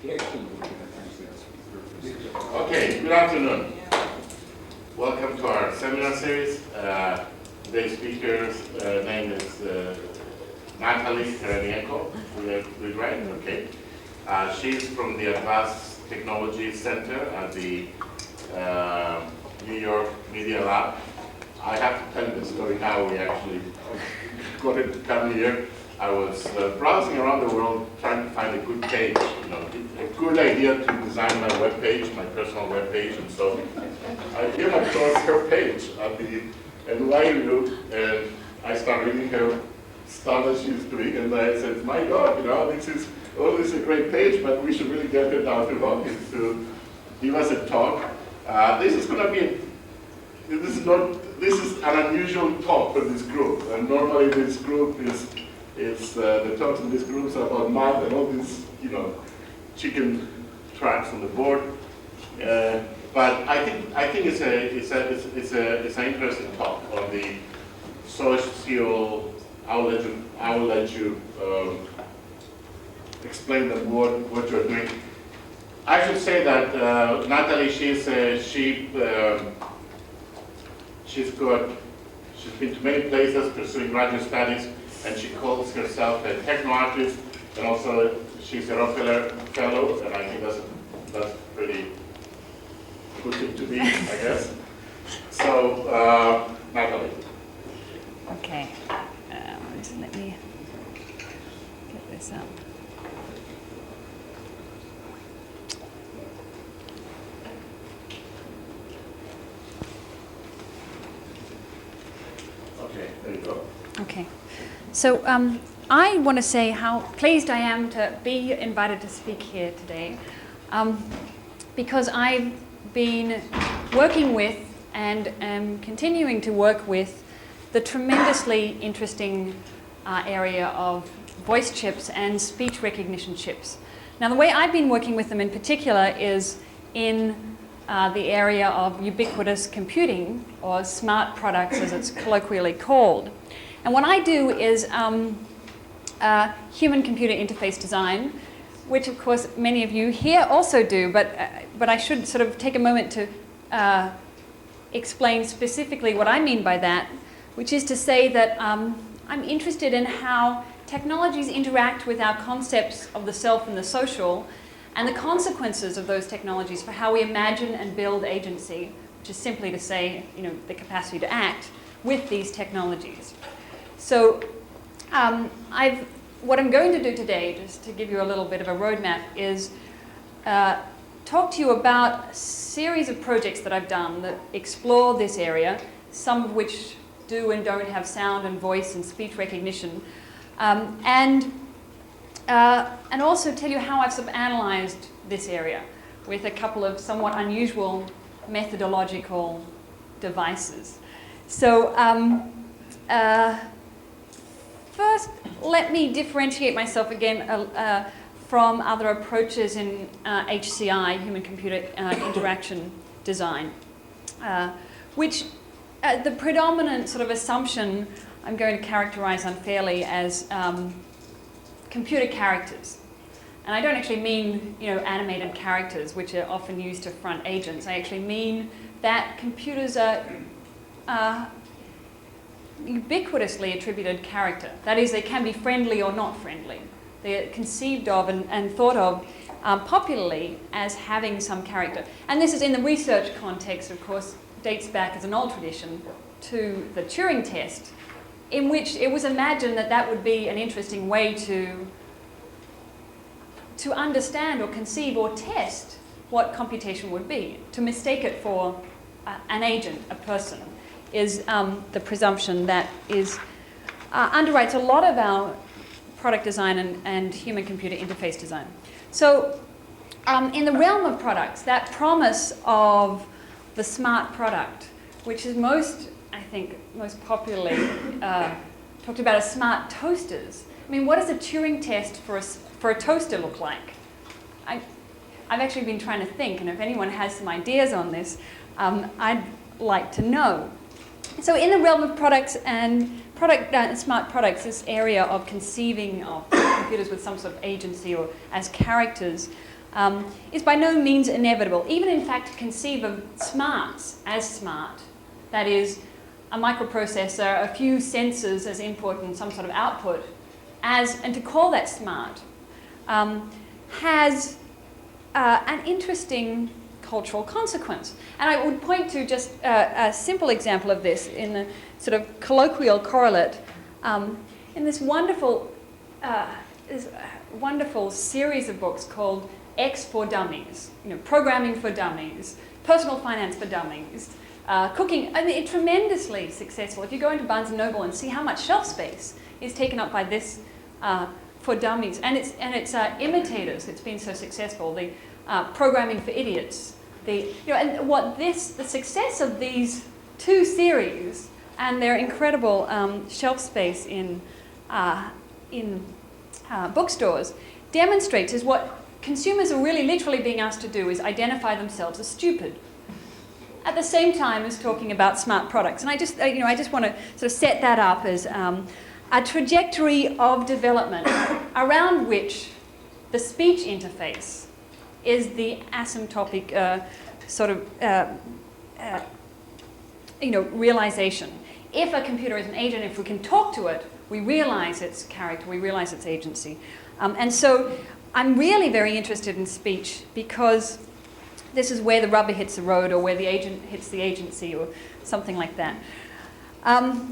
Okay, good afternoon. Welcome to our seminar series. Today's speaker's name is Natalie Jeremijenko. We right? Okay. She's from the Advanced Technology Center at the New York Media Lab. I have to tell you the story how we actually got it to come here. I was browsing around the world trying to find a good page, a good idea to design my web page, my personal web page, and so I came across her page at the NYU, and I started reading her stuff that she's doing, and I said, my God, this is a great page, but we should really get her down to Hawkins to give us a talk. This is going to be this is an unusual talk for this group, and normally this group is the talks in this group are about math and all these, chicken tracks on the board. But I think it's an interesting talk on the social. I will let you explain what you're doing. I should say that Natalie, she's been to many places pursuing graduate studies, and she calls herself a techno-artist, and also she's a Rockefeller Fellow, and I think that's pretty good thing to be, I guess. So, Natalie. Okay, just let me get this up. Okay, there you go. Okay, so I want to say how pleased I am to be invited to speak here today, because I've been working with and am continuing to work with the tremendously interesting area of voice chips and speech recognition chips. Now, the way I've been working with them in particular is in the area of ubiquitous computing, or smart products as it's colloquially called. And what I do is human-computer interface design, which of course many of you here also do, but I should sort of take a moment to explain specifically what I mean by that, which is to say that I'm interested in how technologies interact with our concepts of the self and the social, and the consequences of those technologies for how we imagine and build agency, which is simply to say, the capacity to act with these technologies. So what I'm going to do today, just to give you a little bit of a roadmap, is talk to you about a series of projects that I've done that explore this area, some of which do and don't have sound and voice and speech recognition, and also tell you how I've sort of analyzed this area with a couple of somewhat unusual methodological devices. So first, let me differentiate myself again from other approaches in HCI, human-computer interaction design, which the predominant sort of assumption I'm going to characterize unfairly as computer characters. And I don't actually mean, animated characters, which are often used to front agents. I actually mean that computers are ubiquitously attributed character. That is, they can be friendly or not friendly. They're conceived of and thought of popularly as having some character. And this is in the research context, of course, dates back as an old tradition to the Turing test, in which it was imagined that that would be an interesting way to understand or conceive or test what computation would be. To mistake it for an agent, a person, is the presumption that underwrites a lot of our product design and human-computer interface design. So in the realm of products, that promise of the smart product, which is most popularly talked about as smart toasters. I mean, what does a Turing test for a toaster look like? I've actually been trying to think, and if anyone has some ideas on this, I'd like to know. So in the realm of products and smart products, this area of conceiving of computers with some sort of agency or as characters, is by no means inevitable. Even in fact to conceive of smarts as smart, that is, a microprocessor, a few sensors as input and some sort of output, and to call that smart, has an interesting cultural consequence. And I would point to just a simple example of this in the sort of colloquial correlate in this wonderful series of books called X for Dummies, programming for dummies, personal finance for dummies, cooking. I mean, tremendously successful. If you go into Barnes & Noble and see how much shelf space is taken up by this for dummies, and its imitators, it's been so successful. The programming for idiots. The success of these two series and their incredible shelf space in bookstores demonstrates is what consumers are really literally being asked to do is identify themselves as stupid, at the same time as talking about smart products. And I just want to sort of set that up as a trajectory of development around which the speech interface is the asymptotic realization. If a computer is an agent, if we can talk to it, we realize its character, we realize its agency. And so I'm really very interested in speech because this is where the rubber hits the road or where the agent hits the agency or something like that.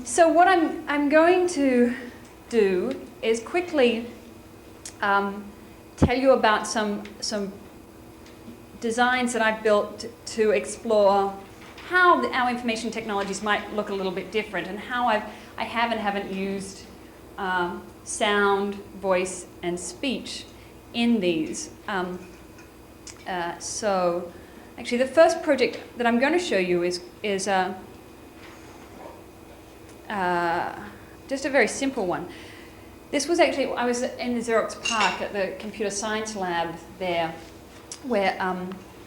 So what I'm going to do is quickly tell you about some designs that I've built to explore how our information technologies might look a little bit different and how I have and haven't used sound, voice, and speech in these. So actually the first project that I'm going to show you is just a very simple one. This was actually, I was in the Xerox PARC at the computer science lab there, where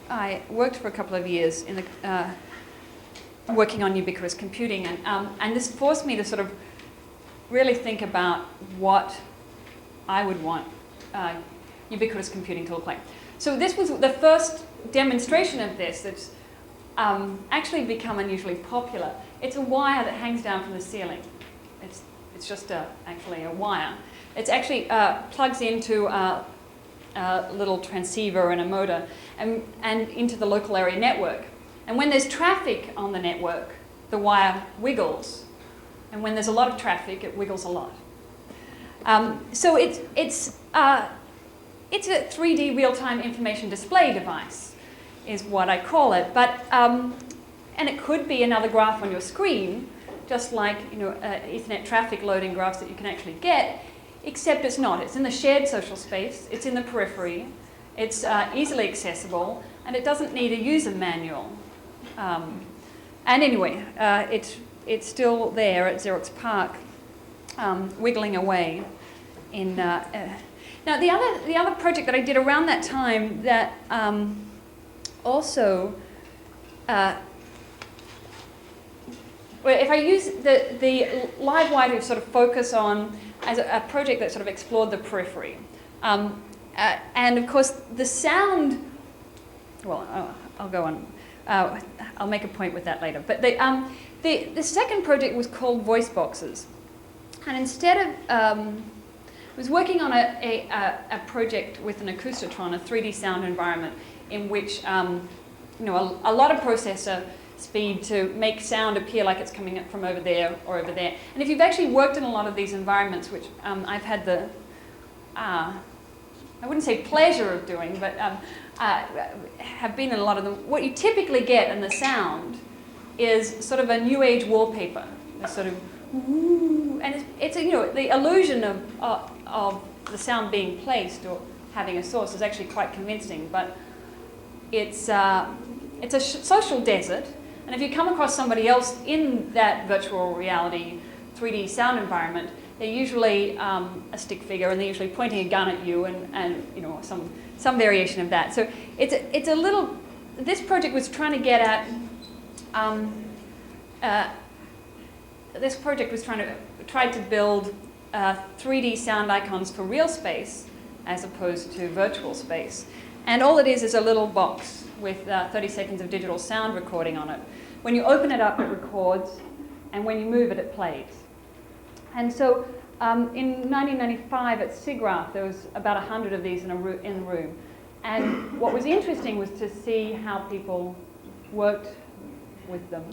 I worked for a couple of years in the, working on ubiquitous computing, and this forced me to sort of really think about what I would want ubiquitous computing to look like. So this was the first demonstration of this that's actually become unusually popular. It's a wire that hangs down from the ceiling. It's just actually a wire. It's actually plugs into a little transceiver and a motor and into the local area network. And when there's traffic on the network, the wire wiggles. And when there's a lot of traffic, it wiggles a lot. So it's a 3D real-time information display device, is what I call it. But and it could be another graph on your screen, just like Ethernet traffic loading graphs that you can actually get, except it's not. It's in the shared social space. It's in the periphery. It's easily accessible, and it doesn't need a user manual. And anyway, it's still there at Xerox PARC, wiggling away. Now the other project that I did around that time that also, if I use the live wire to sort of focus on as a project that sort of explored the periphery, and of course the sound. Well, I'll go on. I'll make a point with that later. But the second project was called Voice Boxes, and instead of I was working on a project with an acoustotron, a 3D sound environment, in which a lot of processor speed to make sound appear like it's coming up from over there or over there. And if you've actually worked in a lot of these environments, which I've had the I wouldn't say pleasure of doing, but have been in a lot of them. What you typically get in the sound is sort of a new age wallpaper, a sort of woo, and it's the illusion of the sound being placed or having a source is actually quite convincing, but it's a social desert. And if you come across somebody else in that virtual reality 3D sound environment, they're usually a stick figure, and they're usually pointing a gun at you, and some variation of that. So it's a little. This project was trying to get at. This project was tried to build 3D sound icons for real space as opposed to virtual space, And all it is a little box with 30 seconds of digital sound recording on it. When you open it up, it records, and when you move it, it plays. And so in 1995 at SIGGRAPH, there was about 100 of these in the room. And what was interesting was to see how people worked with them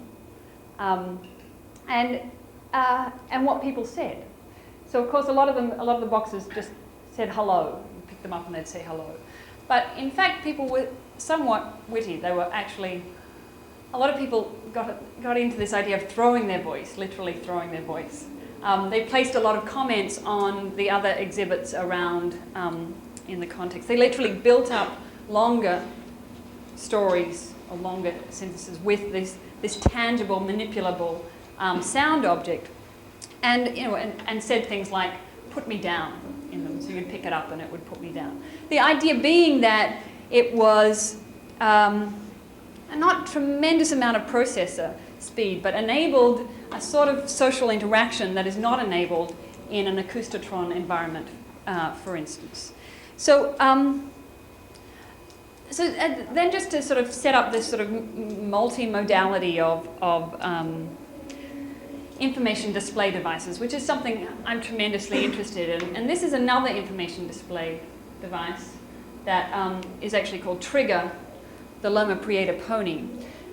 and what people said. So of course, a lot of the boxes just said hello. You pick them up and they'd say hello. But in fact, people were somewhat witty. They were actually, a lot of people got into this idea of throwing their voice, literally throwing their voice. They placed a lot of comments on the other exhibits around in the context. They literally built up longer stories or longer sentences with this tangible, manipulable sound object, and and said things like "put me down" in them, so you'd pick it up and it would put me down. The idea being that it was a not tremendous amount of processor speed, but enabled a sort of social interaction that is not enabled in an acoustotron environment, for instance. So, then just to sort of set up this sort of multi-modality of information display devices, which is something I'm tremendously interested in. And this is another information display device that is actually called Trigger, the Loma Prieta pony.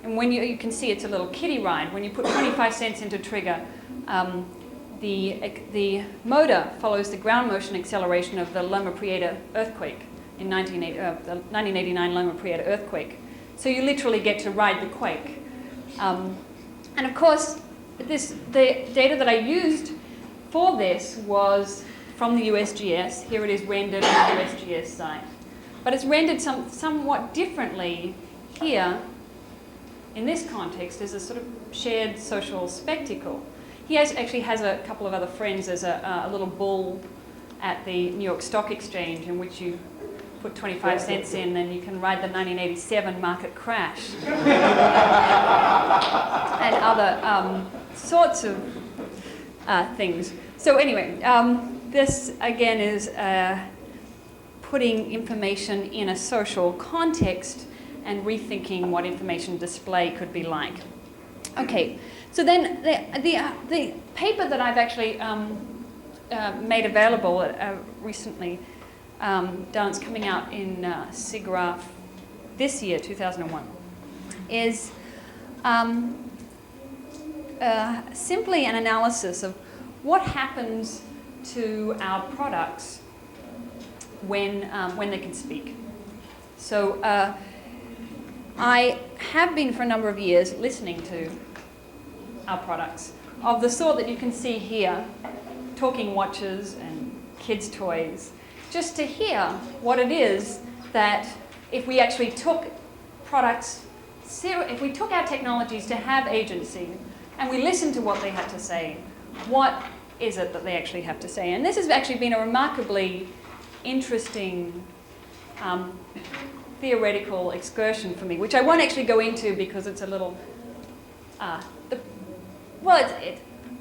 And when you can see it's a little kiddie ride. When you put 25 cents into Trigger, the motor follows the ground motion acceleration of the Loma Prieta earthquake in the 1989 Loma Prieta earthquake. So you literally get to ride the quake. And of course, the data that I used for this was from the USGS. Here it is rendered on the USGS site. But it's rendered somewhat differently here in this context as a sort of shared social spectacle. He actually has a couple of other friends. There's a little bull at the New York Stock Exchange in which you put 25 cents in and you can ride the 1987 market crash. And other sorts of things. So anyway, this again is putting information in a social context and rethinking what information display could be like. Okay, so then the paper that I've actually made available recently, it's coming out in SIGGRAPH this year, 2001, is simply an analysis of what happens to our products when they can speak. So I have been for a number of years listening to our products of the sort that you can see here, talking watches and kids' toys, just to hear what it is that if we actually took products, if we took our technologies to have agency and we listened to what they had to say, what is it that they actually have to say? And this has actually been a remarkably interesting theoretical excursion for me, which I won't actually go into because it's a little,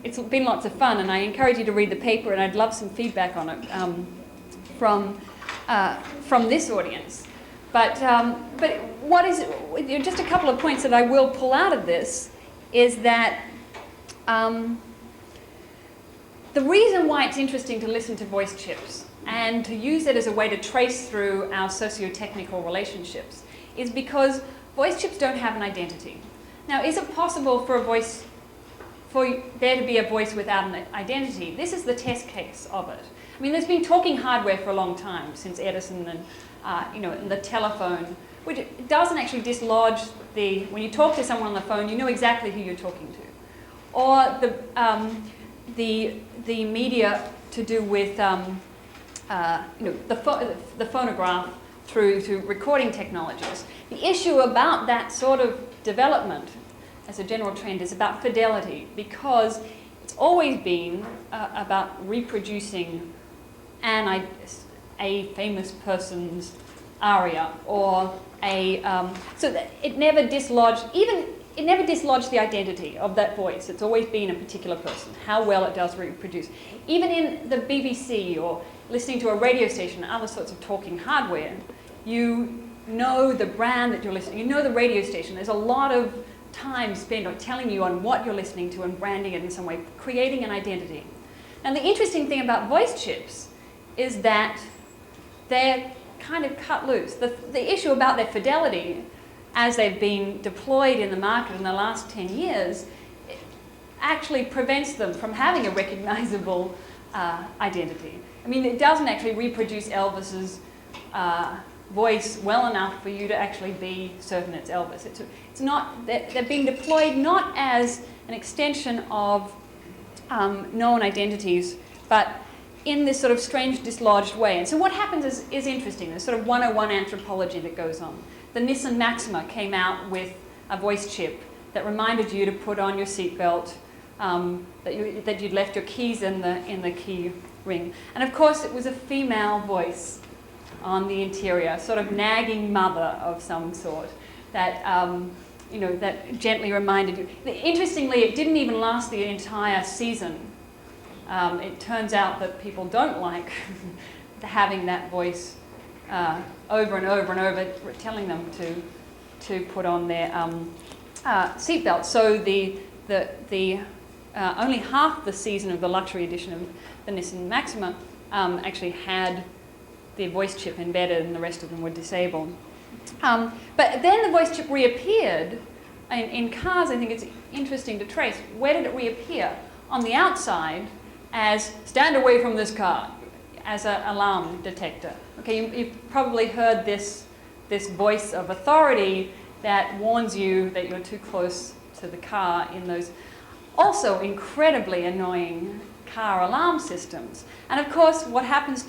it's been lots of fun, and I encourage you to read the paper, and I'd love some feedback on it from this audience. But what is it, just a couple of points that I will pull out of this is that the reason why it's interesting to listen to voice chips and to use it as a way to trace through our socio-technical relationships is because voice chips don't have an identity. Now, is it possible for there to be a voice without an identity? This is the test case of it. I mean, there's been talking hardware for a long time, since Edison and and the telephone, which doesn't actually dislodge when you talk to someone on the phone, you know exactly who you're talking to. Or the media to do with the phonograph through to recording technologies. The issue about that sort of development as a general trend is about fidelity, because it's always been about reproducing a famous person's aria, or so that it never dislodged the identity of that voice. It's always been a particular person, how well it does reproduce. Even in the BBC or listening to a radio station and other sorts of talking hardware, you know the brand that you're listening, you know the radio station. There's a lot of time spent on telling you on what you're listening to and branding it in some way, creating an identity. And the interesting thing about voice chips is that they're kind of cut loose. The issue about their fidelity, as they've been deployed in the market in the last 10 years, actually prevents them from having a recognizable identity. I mean, it doesn't actually reproduce Elvis's voice well enough for you to actually be certain it's Elvis. It's not, they're being deployed not as an extension of known identities, but in this sort of strange, dislodged way. And so what happens is interesting. There's sort of 101 anthropology that goes on. The Nissan Maxima came out with a voice chip that reminded you to put on your seatbelt, that you'd left your keys in the key ring. And of course, it was a female voice on the interior, sort of nagging mother of some sort, that that gently reminded you. Interestingly, it didn't even last the entire season. It turns out that people don't like having that voice over and over and over, telling them to put on their seatbelt. So the only half the season of the luxury edition of the Nissan Maxima actually had the voice chip embedded, and the rest of them were disabled. But then the voice chip reappeared in cars. I think it's interesting to trace. Where did it reappear? On the outside as "stand away from this car," as an alarm detector. Okay, you've probably heard this voice of authority that warns you that you're too close to the car in those also incredibly annoying car alarm systems. And of course, what happens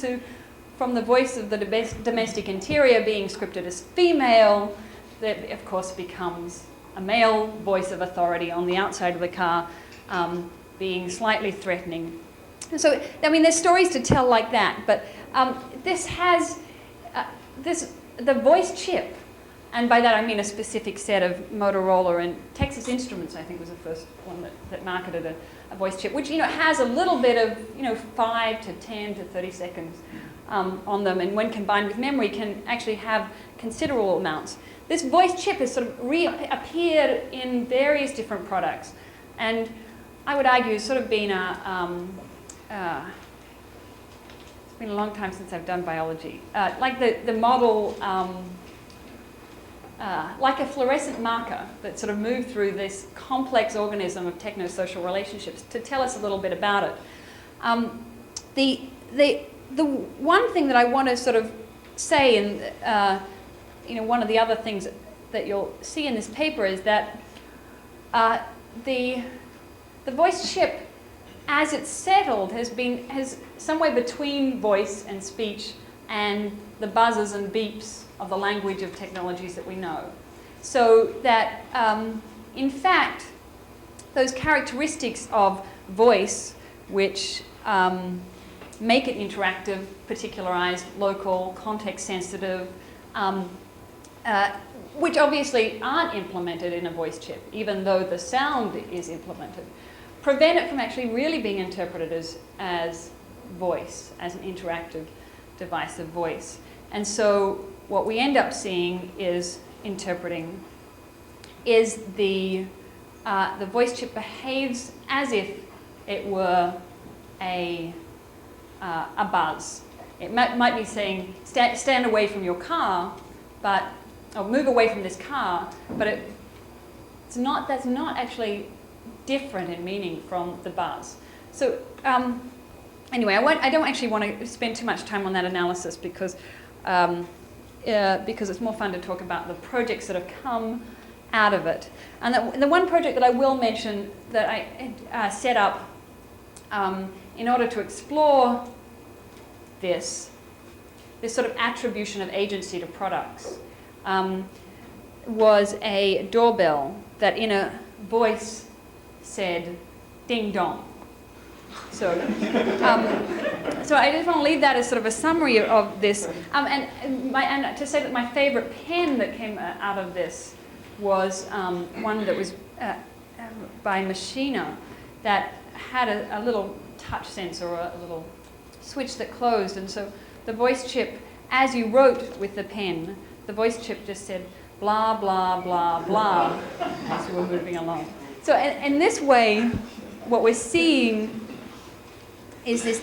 from the voice of the domestic interior being scripted as female, that of course becomes a male voice of authority on the outside of the car, being slightly threatening. And so, I mean, there's stories to tell like that, but this has, the voice chip, and by that I mean a specific set of Motorola and Texas Instruments, I think was the first one that marketed a voice chip, which has a little bit of 5 to 10 to 30 seconds on them, and when combined with memory can actually have considerable amounts. This voice chip has sort of reappeared in various different products, and I would argue it's sort of been it's been a long time since I've done biology. Like the model, like a fluorescent marker that sort of moved through this complex organism of technosocial relationships to tell us a little bit about it. The one thing that I want to sort of say, and one of the other things that you'll see in this paper is that the voice chip, as it's settled, has somewhere between voice and speech and the buzzes and beeps of the language of technologies that we know. So that, in fact, those characteristics of voice, which make it interactive, particularized, local, context-sensitive, which obviously aren't implemented in a voice chip, even though the sound is implemented, prevent it from actually really being interpreted as voice, as an interactive device of voice. And so what we end up seeing is interpreting is the voice chip behaves as if it were a buzz. It might be saying, stand away from your car, or move away from this car, but that's not actually different in meaning from the buzz. So anyway, I don't actually want to spend too much time on that analysis because it's more fun to talk about the projects that have come out of it. And the one project that I will mention that I set up in order to explore this sort of attribution of agency to products was a doorbell that in a voice said ding dong. So I just want to leave that as sort of a summary of this. And to say that my favorite pen that came out of this was one that was by Machina that had a little touch sensor, or a little switch that closed. And so the voice chip, as you wrote with the pen, the voice chip just said blah, blah, blah, blah as we were moving along. So in this way, what we're seeing is this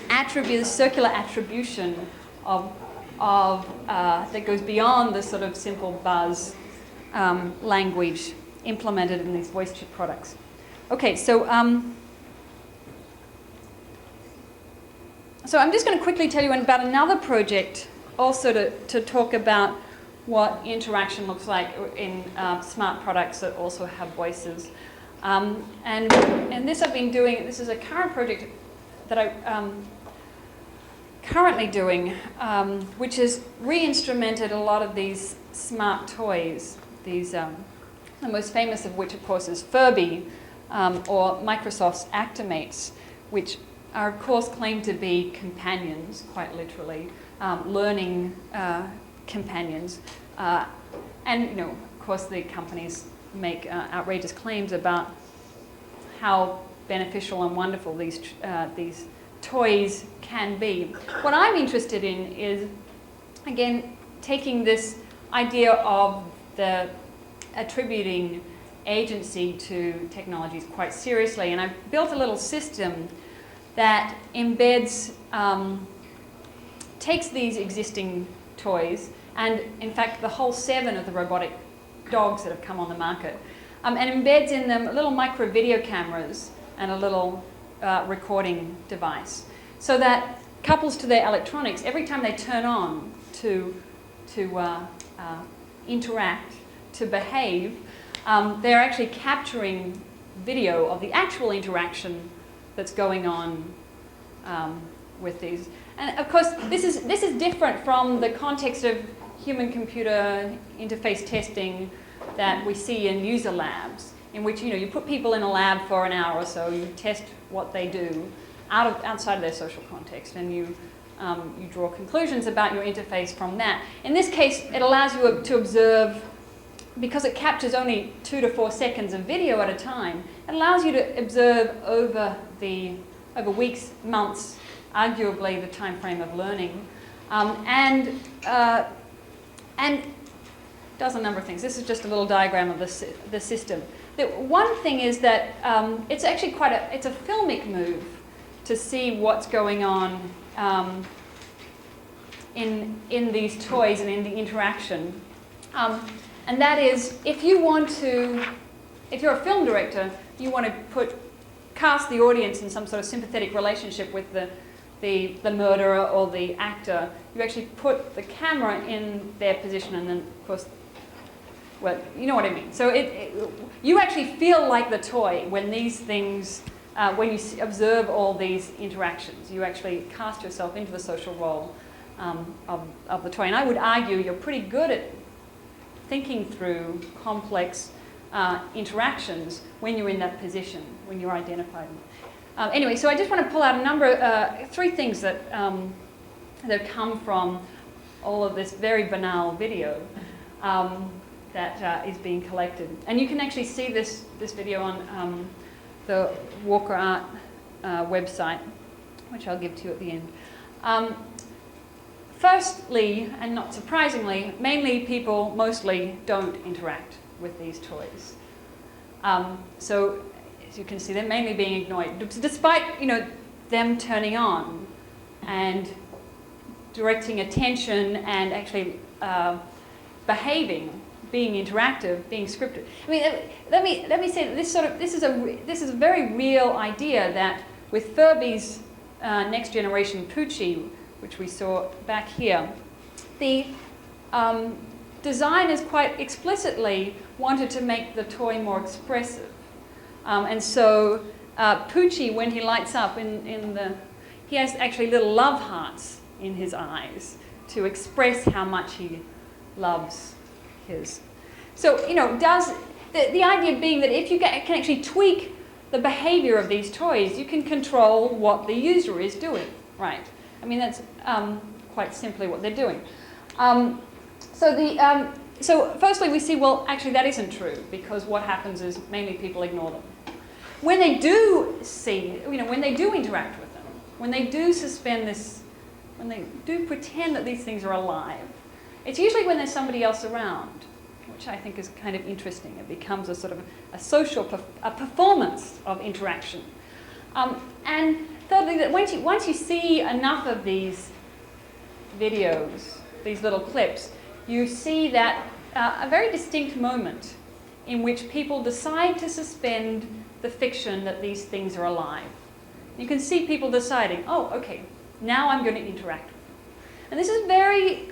circular attribution of that goes beyond the sort of simple buzz language implemented in these voice chip products. Okay, so I'm just going to quickly tell you about another project also to talk about what interaction looks like in smart products that also have voices. And this I've been doing, this is a current project that I'm currently doing, which has re-instrumented a lot of these smart toys. These, the most famous of which, of course, is Furby, or Microsoft's Actimates, which are, of course, claimed to be companions, quite literally, learning companions. And, you know, of course, the companies make outrageous claims about how beneficial and wonderful these toys can be. What I'm interested in is, again, taking this idea of the attributing agency to technologies quite seriously, and I've built a little system that embeds, takes these existing toys, and in fact the whole 7 of the robotic dogs that have come on the market, and embeds in them little micro video cameras and a little recording device, so that couples to their electronics, every time they turn on to interact, to behave, they're actually capturing video of the actual interaction that's going on with these. And of course, this is different from the context of human-computer interface testing that we see in user labs, in which, you know, you put people in a lab for an hour or so, you test what they do outside of their social context, and you draw conclusions about your interface from that. In this case, it allows you to observe, because it captures only 2 to 4 seconds of video at a time, it allows you to observe over weeks, months, arguably the time frame of learning, and does a number of things. This is just a little diagram of the system. The one thing is that it's actually it's a filmic move to see what's going on in these toys and in the interaction. And that is, if you're a film director, you want to cast the audience in some sort of sympathetic relationship with the murderer or the actor, you actually put the camera in their position, and then, of course, well, you know what I mean. So you actually feel like the toy when these things, when you observe all these interactions. You actually cast yourself into the social role of the toy. And I would argue you're pretty good at thinking through complex interactions when you're in that position, when you're identified. Anyway, so I just want to pull out a number, 3 things that come from all of this very banal video that is being collected. And you can actually see this video on the Walker Art website, which I'll give to you at the end. Firstly, and not surprisingly, people mostly don't interact with these toys. So, as you can see, they're mainly being ignored, despite, you know, them turning on and directing attention and actually behaving, being interactive, being scripted. I mean, let me say that this is a very real idea that with Furby's next generation Poochie, which we saw back here, the designers quite explicitly wanted to make the toy more expressive. And so Poochie, when he lights up he has actually little love hearts in his eyes to express how much he loves his. So, you know, the idea being that if you can actually tweak the behavior of these toys, you can control what the user is doing, right? I mean, that's quite simply what they're doing. So firstly, we see, well, actually that isn't true, because what happens is mainly people ignore them. When they do see, you know, when they do interact with them, when they do suspend this, when they do pretend that these things are alive, It's usually when there's somebody else around, which I think is kind of interesting. It becomes a sort of a social, a performance of interaction. And thirdly, that once you see enough of these videos, these little clips, you see that a very distinct moment in which people decide to suspend the fiction that these things are alive. You can see people deciding, oh, okay, now I'm going to interact with them. And this is very...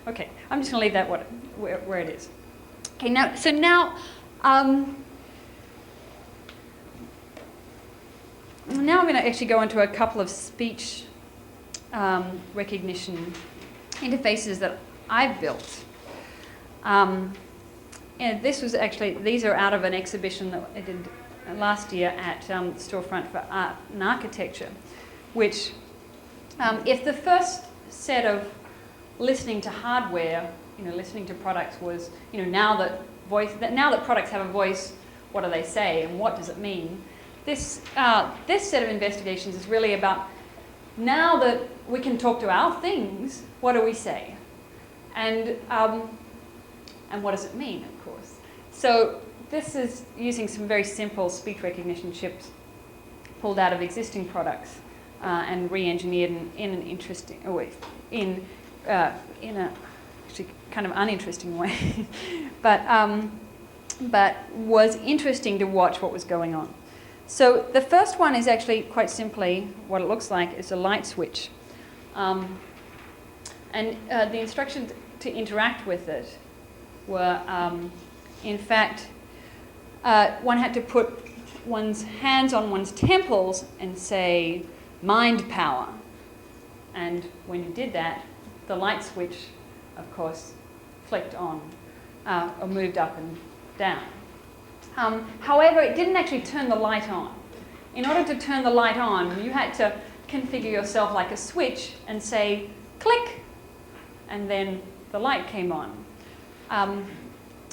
Okay, I'm just going to leave that where it is. Okay, now, so now... Now I'm going to actually go into a couple of speech recognition interfaces that I've built. And this was actually, these are out of an exhibition that I did last year at Storefront for Art and Architecture, which if the first set of listening to hardware, listening to products was, now that products have a voice, what do they say and what does it mean? This set of investigations is really about now that we can talk to our things, what do we say? And what does it mean, of course? So this is using some very simple speech recognition chips pulled out of existing products and re-engineered in an interesting way, in a actually kind of uninteresting way, but was interesting to watch what was going on. So the first one is actually quite simply what it looks like is a light switch. And the instructions to interact with it were, in fact, one had to put one's hands on one's temples and say, mind power. And when you did that, the light switch, of course, flicked on or moved up and down. However, it didn't actually turn the light on. In order to turn the light on, you had to configure yourself like a switch and say, click, and then the light came on. And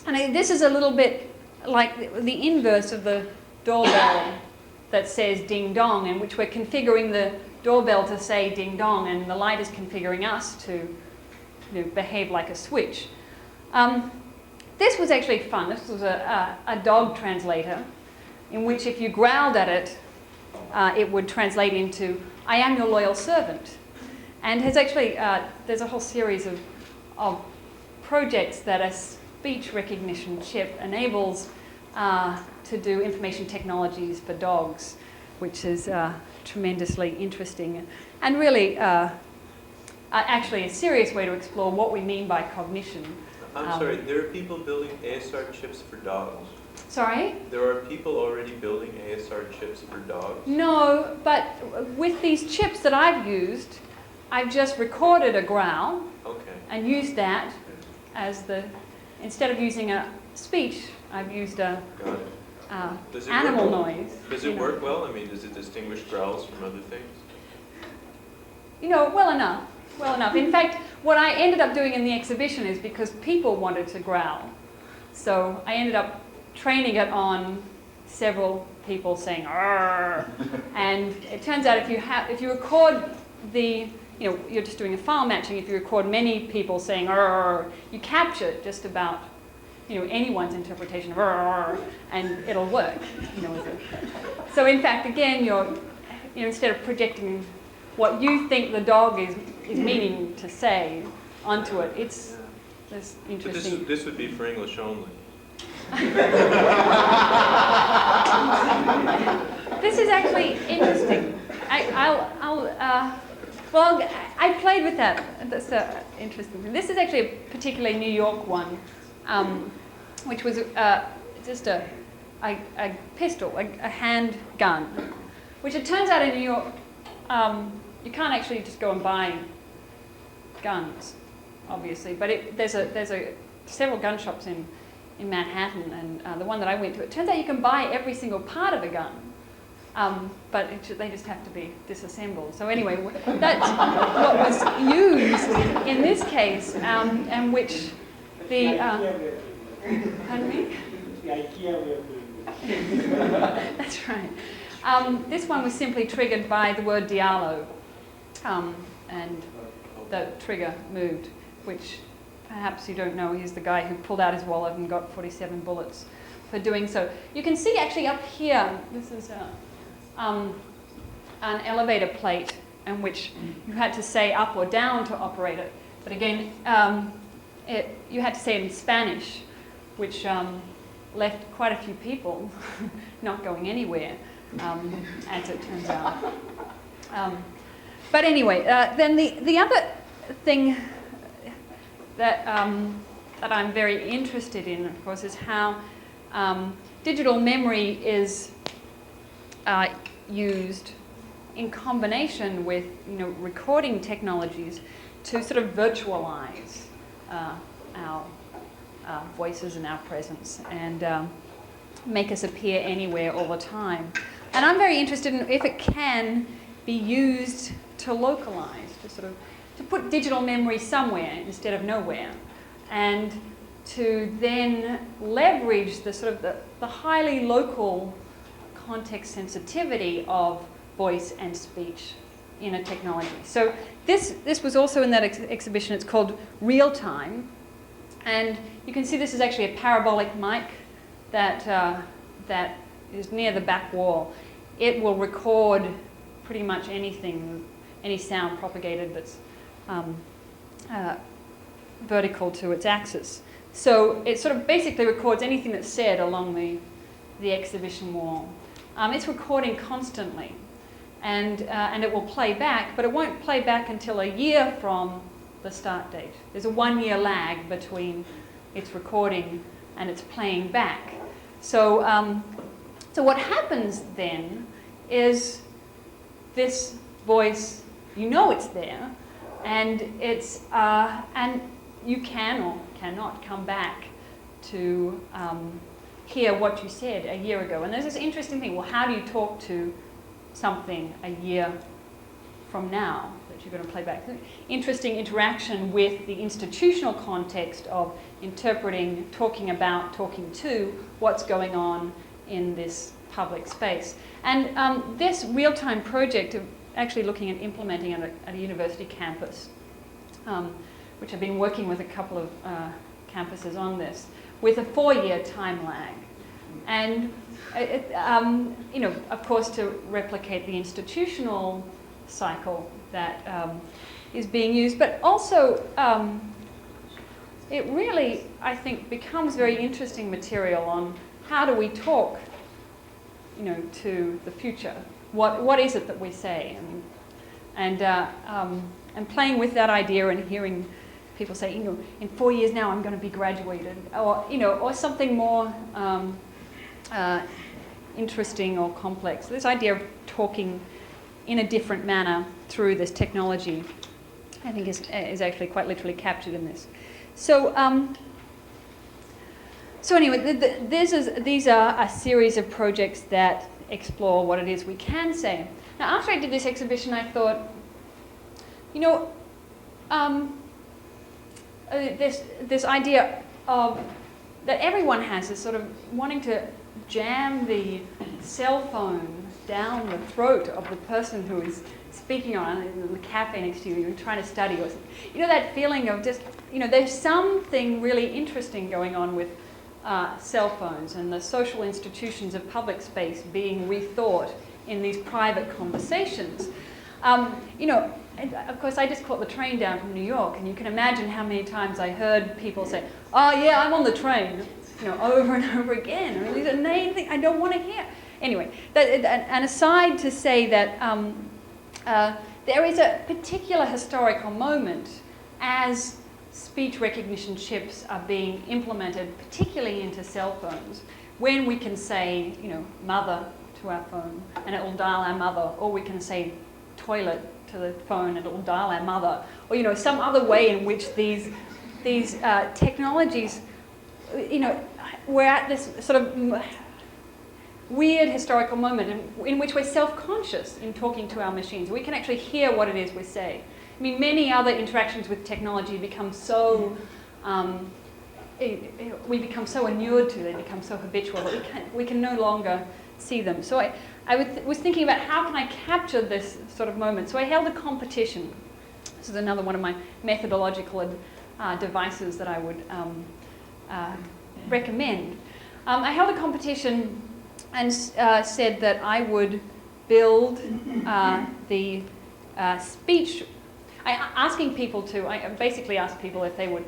this is a little bit like the inverse of the doorbell that says ding dong, in which we're configuring the doorbell to say ding dong, and the light is configuring us to behave like a switch. This was actually fun. This was a dog translator, in which if you growled at it, it would translate into, I am your loyal servant. And has actually, there's a whole series of projects that a speech recognition chip enables to do information technologies for dogs, which is tremendously interesting and really actually a serious way to explore what we mean by cognition. I'm sorry, there are people building ASR chips for dogs. Sorry? There are people already building ASR chips for dogs? No, but with these chips that I've used, I've just recorded a growl and used that as instead of using a speech, I've used a animal noise. Does it work well? I mean, does it distinguish growls from other things? Well enough. Well enough. In fact, what I ended up doing in the exhibition is because people wanted to growl. So I ended up training it on several people saying "arr," and it turns out if you record you're just doing a file matching. If you record many people saying "arr," you capture just about anyone's interpretation of "arr," and it'll work. So in fact, again, instead of projecting what you think the dog is meaning to say onto it, it's this interesting. But this would be for English only. This is actually interesting. I played with that. That's interesting. This is actually a particularly New York one, which was just a pistol, a handgun, which it turns out in New York, you can't actually just go and buy guns, obviously. But there's several gun shops in Manhattan, and the one that I went to, it turns out you can buy every single part of a gun, but they just have to be disassembled. So anyway, that's what was used in this case, and which the... pardon me? That's right. This one was simply triggered by the word Diallo, and the trigger moved. which perhaps you don't know, he's the guy who pulled out his wallet and got 47 bullets for doing so. You can see actually up here, this is an elevator plate in which you had to say up or down to operate it. But again, you had to say it in Spanish, which left quite a few people not going anywhere, as it turns out. But anyway, then the other thing that that I'm very interested in, of course, is how digital memory is used in combination with recording technologies to sort of virtualize our voices and our presence and make us appear anywhere all the time. And I'm very interested in if it can be used to localize, to put digital memory somewhere instead of nowhere, and to then leverage the highly local context sensitivity of voice and speech in a technology. So this was also in that exhibition. It's called Real Time, and you can see this is actually a parabolic mic that that is near the back wall. It will record pretty much anything, any sound propagated that's vertical to its axis. So it sort of basically records anything that's said along the exhibition wall. It's recording constantly, and it will play back, but it won't play back until a year from the start date. There's a 1-year lag between its recording and its playing back. So, so what happens then is this voice, it's there, and it's and you can or cannot come back to hear what you said a year ago. And there's this interesting thing. Well, how do you talk to something a year from now that you're going to play back? Interesting interaction with the institutional context of interpreting, talking about, talking to what's going on in this public space. And this real-time project of actually looking at implementing at a university campus, which I've been working with a couple of campuses on this, with a 4-year time lag. And, of course, to replicate the institutional cycle that is being used, but also it really, I think, becomes very interesting material on how do we talk, to the future. What is it that we say? And playing with that idea and hearing people say, in 4 years now I'm going to be graduated, or something more interesting or complex. This idea of talking in a different manner through this technology, I think, is actually quite literally captured in this. So, so anyway, these are a series of projects that explore what it is we can say. Now, after I did this exhibition, I thought, this idea of that everyone has, is sort of wanting to jam the cell phone down the throat of the person who is speaking on it in the cafe next to you, you're trying to study or something. That feeling of just, there's something really interesting going on with cell phones and the social institutions of public space being rethought in these private conversations. And of course, I just caught the train down from New York, and you can imagine how many times I heard people say, "Oh yeah, I'm on the train," over and over again. I mean, these are names I don't want to hear. Anyway, an aside to say that there is a particular historical moment as speech recognition chips are being implemented, particularly into cell phones, when we can say, mother to our phone, and it will dial our mother, or we can say toilet to the phone, and it will dial our mother, or some other way in which these technologies, we're at this sort of weird historical moment in which we're self-conscious in talking to our machines. We can actually hear what it is we say. I mean, many other interactions with technology become so, we become so inured to, they become so habitual that we can no longer see them. So I was thinking about how can I capture this sort of moment. So I held a competition. This is another one of my methodological devices that I would recommend. I held a competition and said that I would build the speech. I basically asked people if they would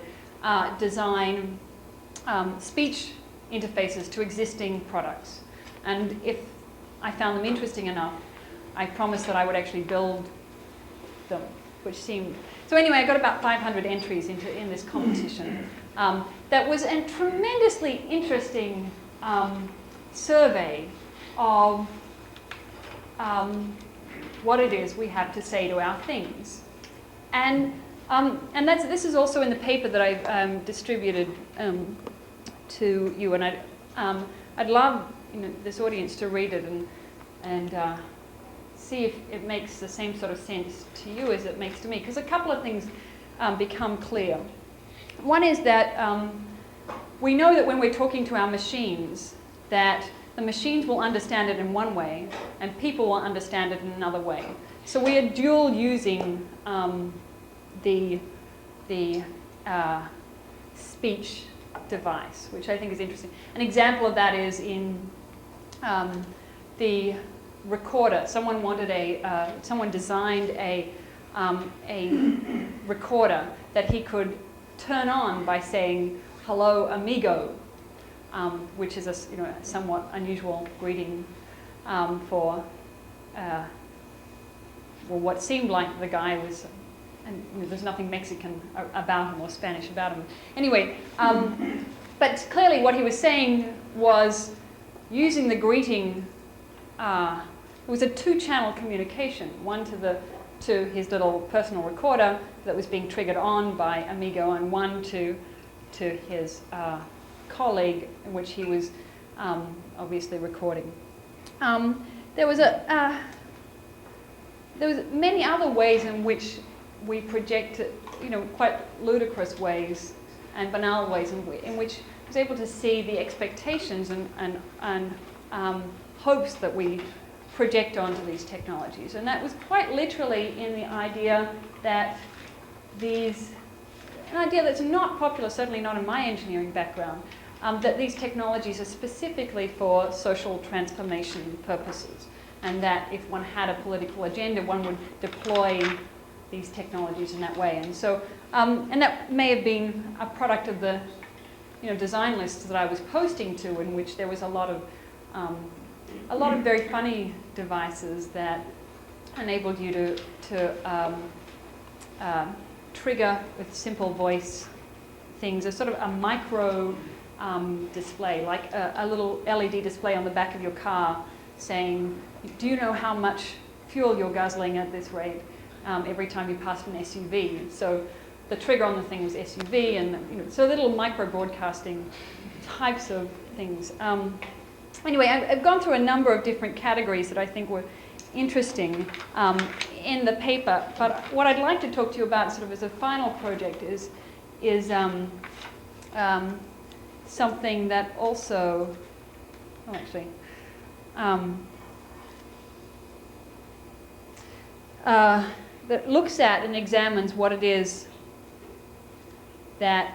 design speech interfaces to existing products. And if I found them interesting enough, I promised that I would actually build them, which seemed... So anyway, I got about 500 entries in this competition. That was a tremendously interesting survey of what it is we have to say to our things. And this is also in the paper that I've distributed to you, and I'd love this audience to read it and see if it makes the same sort of sense to you as it makes to me, because a couple of things become clear. One is that we know that when we're talking to our machines, that the machines will understand it in one way and people will understand it in another way. So we are dual using the speech device, which I think is interesting. An example of that is in the recorder. Someone designed a recorder that he could turn on by saying "Hello, amigo," which is a somewhat unusual greeting for what seemed like the guy was. And there's nothing Mexican about him or Spanish about him. Anyway, but clearly what he was saying was using the greeting. It was a two-channel communication, one to his little personal recorder that was being triggered on by Amigo, and one to his colleague, in which he was obviously recording. There was many other ways in which we project, quite ludicrous ways and banal ways in which I was able to see the expectations and hopes that we project onto these technologies. And that was quite literally in the idea that an idea that's not popular, certainly not in my engineering background, that these technologies are specifically for social transformation purposes, and that if one had a political agenda, one would deploy these technologies in that way. And so, and that may have been a product of the design lists that I was posting to, in which there was a lot of very funny devices that enabled you to trigger with simple voice things, a sort of a micro display, like a little LED display on the back of your car saying, do you know how much fuel you're guzzling at this rate every time you pass an SUV? So the trigger on the thing was SUV, and so little micro broadcasting types of things. Anyway, I've gone through a number of different categories that I think were interesting in the paper, but what I'd like to talk to you about sort of as a final project is something that also, that looks at and examines what it is that,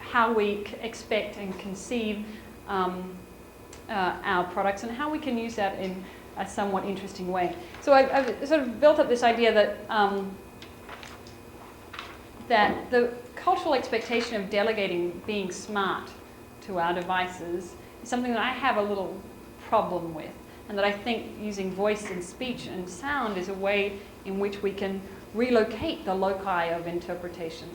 how we expect and conceive our products, and how we can use that in a somewhat interesting way. So I've sort of built up this idea that that the cultural expectation of delegating being smart to our devices is something that I have a little problem with, and that I think using voice and speech and sound is a way in which we can relocate the loci of interpretation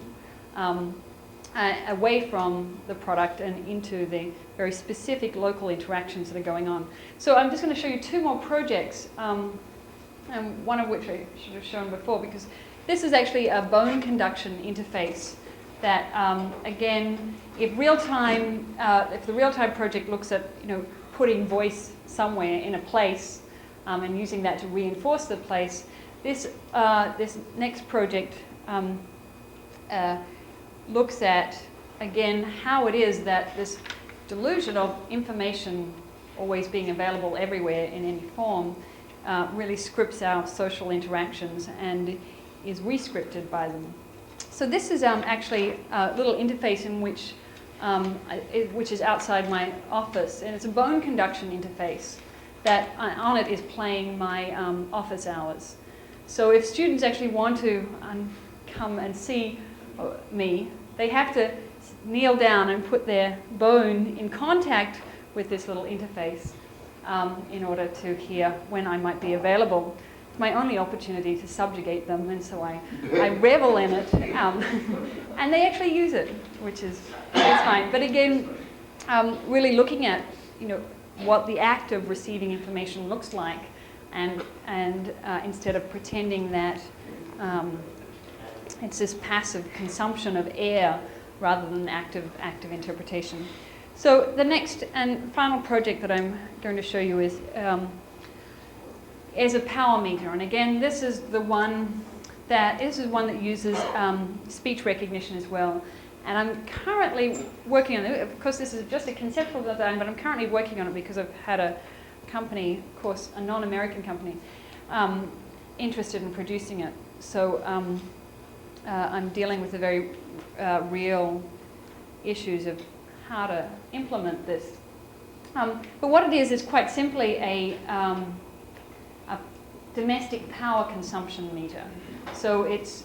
away from the product and into the very specific local interactions that are going on. So I'm just going to show you two more projects, and one of which I should have shown before, because this is actually a bone conduction interface that, again, if the real-time project looks at putting voice somewhere in a place and using that to reinforce the place, this next project looks at, again, how it is that this delusion of information always being available everywhere in any form really scripts our social interactions and is re-scripted by them. So this is actually a little interface in which is outside my office, and it's a bone conduction interface that on it is playing my office hours. So if students actually want to come and see me, they have to kneel down and put their bone in contact with this little interface in order to hear when I might be available. It's my only opportunity to subjugate them, and so I revel in it. And they actually use it, which is it's fine. But again, really looking at what the act of receiving information looks like, and instead of pretending that it's this passive consumption of air rather than active interpretation. So the next and final project that I'm going to show you is a power meter, and again, this is one that uses speech recognition as well. And I'm currently working on it. Of course, this is just a conceptual design, but I'm currently working on it because I've had a company, of course, a non-American company, interested in producing it. So I'm dealing with the very real issues of how to implement this. But what it is quite simply a domestic power consumption meter. So it's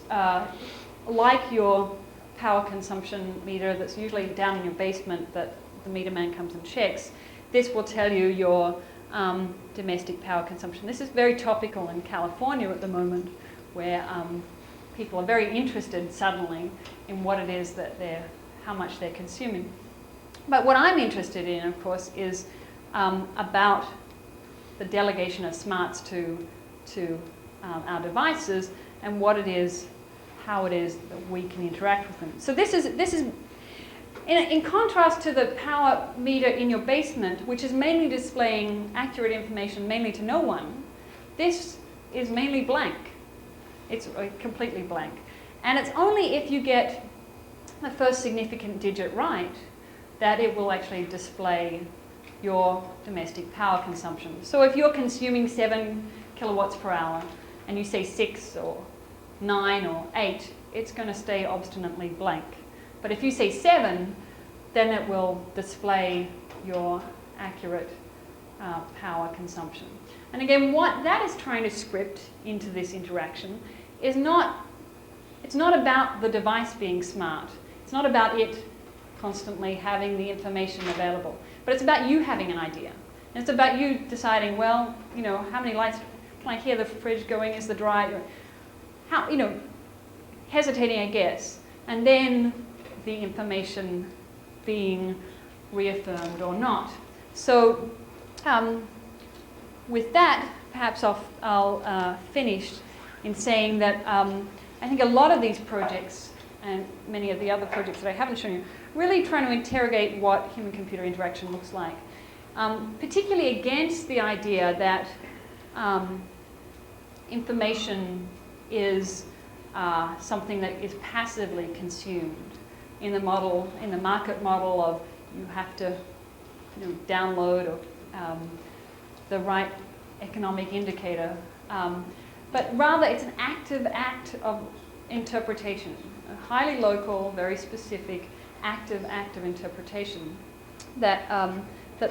like your power consumption meter that's usually down in your basement that the meter man comes and checks. This will tell you your domestic power consumption. This is very topical in California at the moment, where people are very interested suddenly in what it is that how much they're consuming. But what I'm interested in, of course, is about the delegation of smarts to our devices, and what it is, how it is that we can interact with them. So this is in contrast to the power meter in your basement, which is mainly displaying accurate information mainly to no one. This is mainly blank. It's completely blank. And it's only if you get the first significant digit right that it will actually display your domestic power consumption. So if you're consuming 7 kilowatts per hour and you say 6 or 9 or 8, it's going to stay obstinately blank. But if you say 7, then it will display your accurate power consumption. And again, what that is trying to script into this interaction is it's not about the device being smart. It's not about it constantly having the information available. But it's about you having an idea. And it's about you deciding, well, how many lights can I hear the fridge going? Is the dryer? How, hesitating a guess. And then the information being reaffirmed or not. So with that, perhaps I'll finish in saying that I think a lot of these projects, and many of the other projects that I haven't shown you, really trying to interrogate what human-computer interaction looks like, particularly against the idea that information is something that is passively consumed in the market model of you have to download the right economic indicator, but rather it's an active act of interpretation, a highly local, very specific, active interpretation that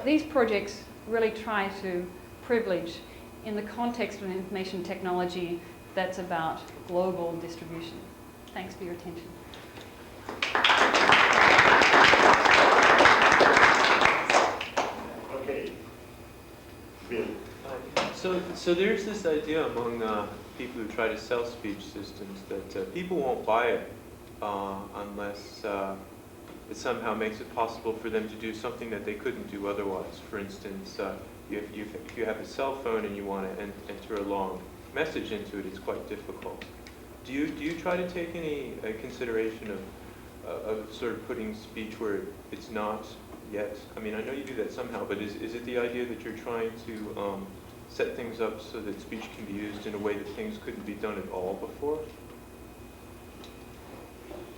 these projects really try to privilege in the context of an information technology that's about global distribution. Thanks for your attention. Okay. Bill. So there's this idea among people who try to sell speech systems that people won't buy it unless it somehow makes it possible for them to do something that they couldn't do otherwise. For instance, if you have a cell phone and you want to enter a long message into it, it's quite difficult. Do you try to take any consideration of sort of putting speech where it's not yet? I mean, I know you do that somehow, but is it the idea that you're trying to set things up so that speech can be used in a way that things couldn't be done at all before?